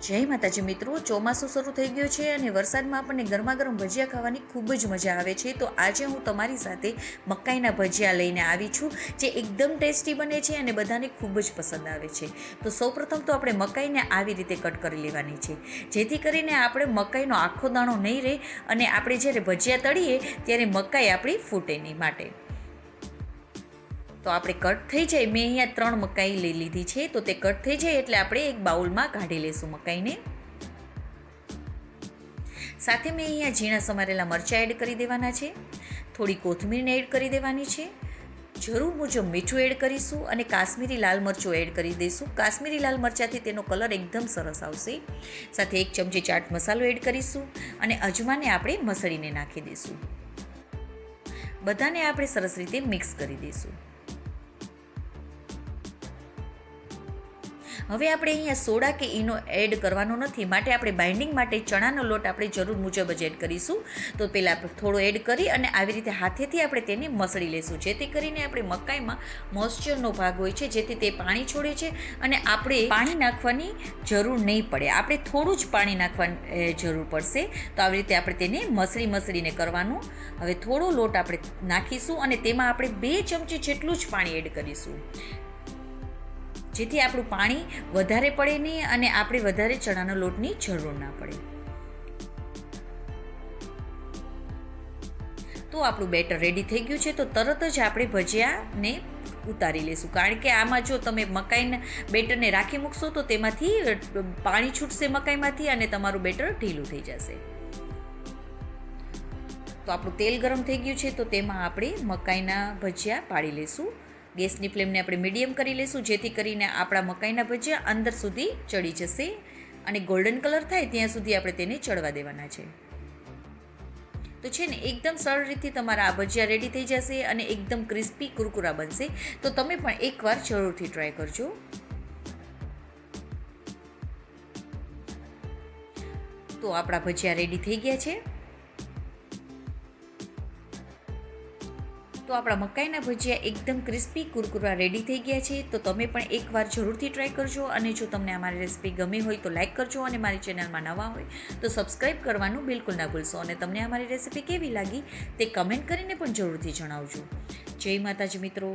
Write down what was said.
જય માતાજી મિત્રો, ચોમાસું શરૂ થઈ ગયું છે અને વરસાદમાં આપણને ગરમા ગરમ ભજીયા ખાવાની ખૂબ જ મજા આવે છે. તો આજે હું તમારી સાથે મકાઈના ભજીયા લઈને આવી છું, જે એકદમ ટેસ્ટી બને છે અને બધાને ખૂબ જ પસંદ આવે છે. તો સૌપ્રથમ તો આપણે મકાઈને આવી રીતે કટ કરી લેવાની છે, જેથી કરીને આપણે મકાઈનો આખો દાણો નહીં રહે અને આપણે જ્યારે ભજીયા તળીએ ત્યારે મકાઈ આપણી ફૂટે નહીં માટે. તો આપણે કટ થઈ જાય, મેં અહીંયા 3 મકાઈ લઈ લીધી છે. તો તે કટ થઈ જાય એટલે આપણે એક બાઉલમાં કાઢી લઈશું મકાઈને. સાથે મેં અહીંયા ઝીણા સમારેલા મરચાં એડ કરી દેવાના છે, થોડી કોથમીરને એડ કરી દેવાની છે, જરૂર મુજબ મીઠું એડ કરીશું અને કાશ્મીરી લાલ મરચું એડ કરી દઈશું. કાશ્મીરી લાલ મરચાંથી તેનો કલર એકદમ સરસ આવશે. સાથે 1 ચમચી ચાટ મસાલો એડ કરીશું અને અજમાને આપણે મસળીને નાખી દઈશું. બધાને આપણે સરસ રીતે મિક્સ કરી દઈશું. હવે આપણે અહીંયા સોડા કે ઈનો એડ કરવાનો નથી, માટે આપણે બાઇન્ડિંગ માટે ચણાનો લોટ આપણે જરૂર મુજબ જ એડ કરીશું. તો પહેલાં થોડો એડ કરી અને આવી રીતે હાથેથી આપણે તેને મસળી લઈશું, જેથી કરીને આપણે મકાઈમાં મોઇસ્ચરનો ભાગ હોય છે, જેથી તે પાણી છોડે છે અને આપણે પાણી નાખવાની જરૂર નહીં પડે. આપણે થોડું જ પાણી નાખવાની જરૂર પડશે. તો આવી રીતે આપણે તેને મસળીને કરવાનું. હવે થોડો લોટ આપણે નાખીશું અને તેમાં આપણે 2 ચમચી જેટલું જ પાણી એડ કરીશું, જેથી આપણું પાણી વધારે પડે નહીં અને આપણે વધારે ચણાના લોટની જરૂર ના પડે. તો આપણું બેટર રેડી થઈ ગયું છે. તો તરત જ આપણે ભજીયાને ઉતારી લઈશું, કારણ કે આમાં જો તમે મકાઈના બેટરને રાખી મૂકશો તો તેમાંથી પાણી છૂટશે મકાઈમાંથી અને તમારું બેટર ઢીલું થઈ જશે. તો આપણું તેલ ગરમ થઈ ગયું છે, તો તેમાં આપણે મકાઈના ભજીયા પાડી લઈશું. ગેસની ફ્લેમને આપણે મીડિયમ કરી લઈશું, જેથી કરીને આપણા મકાઈના ભજીયા અંદર સુધી ચડી જશે અને ગોલ્ડન કલર થાય ત્યાં સુધી આપણે તેને ચડવા દેવાના છે. તો છે ને એકદમ સરળ રીતથી તમારા આ ભજીયા રેડી થઈ જશે અને એકદમ ક્રિસ્પી કુરકુરા બનશે. તો તમે પણ એકવાર જરૂરથી ટ્રાય કરજો. તો આપણા ભજીયા રેડી થઈ ગયા છે. તો આપણા મકાઈના ભજીયા એકદમ ક્રિસ્પી કુરકુરા રેડી થઈ ગયા છે. તો તમે પણ એકવાર જરૂરથી ટ્રાય કરજો અને જો તમને અમારી રેસીપી ગમી હોય તો લાઇક કરજો અને મારી ચેનલમાં નવા હોય તો સબસ્ક્રાઈબ કરવાનું બિલકુલ ના ભૂલશો. અને તમને અમારી રેસીપી કેવી લાગી તે કમેન્ટ કરીને પણ જરૂરથી જણાવજો. જય માતાજી મિત્રો.